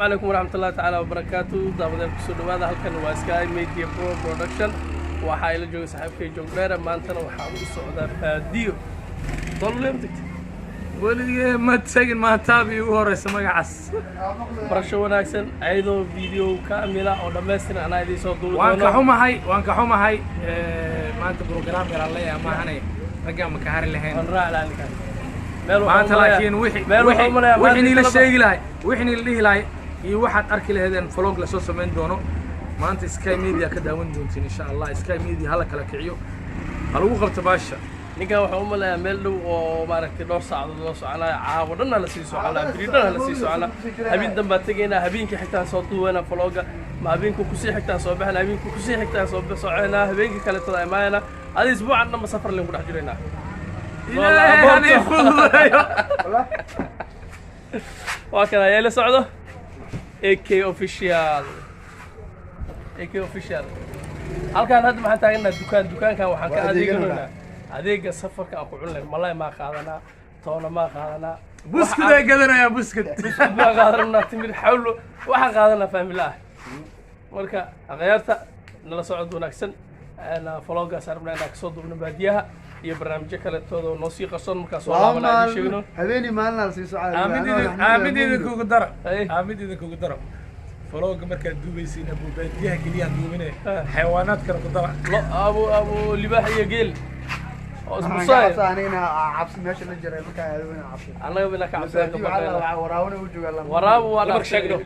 عليكم ورحمة الله تعالى وبركاته. دابا كسو دواada halkan waa Sky Media Pro Production waxa ila jooga saaxiibkay Jogdheer maantana waxa uu socdaa baadiyo dolleemtay weligii ma tagin ma taabi ugu horeysa magacaas barasho wanaagsan ayadoo video kaamila oo dhameystiran ana idin soo duubo waan ka xumahay maanta program yar alla yaa maahanay ragga ma ka hari lahayn aan raac maanta laakiin wixii la sheegi lahay wixii la dhihi lahay iyo waxaad arki lahaydeen vlog la soo sameyn doono maanta Sky Media ka daawan doontiin insha Allah. Sky Media hala kala kiciyo hal ugu qabto baasha ninka waxa uu maleeyaa meel dhow oo maaragtay dhowr saacadood loo soconaa caawa dhan la sii soconaa biriidana la sii soconaa habeen dambe tagayna habeenkii xitaa soo duweena vlogga ma habeenku ku sii xigtaan soo baxna habeenku ku sii xigtaan soo soconaa habeenkii kale tada imaayna adii isbuucan dhanba safar leen ku dhex jirayna وكان يا سعده AK official halkan hadda maxaan taagnaa dukaankan waxaan ka adeeganaa adeega safarka aan ku cunay malay ma qaadanaa toona ma qaadanaa buskud ay gadanaya buskud ma qaadanaa timir xawlo waxa qaadanaa familaa marka aqayrta nala socod wanaagsan ana vlogga sarabnaa ka soo duubna baadiyaha iyo barnaamijyo kale todo noo sii qarsoon markaas oo laabanaa sheegno habeeni maalna la sii socdaa aamid idin kugu daro vlogga markaad duubaysiin abu baadiyaha kaliya duubinay xayawaanaad kale ku dara abu libaax iyo geel oo isku saay anina cabsi meesha la jiray markaa aaduna cabsi anaga bina ka cabsi waraabuna u joogaa waraabu waa sheegno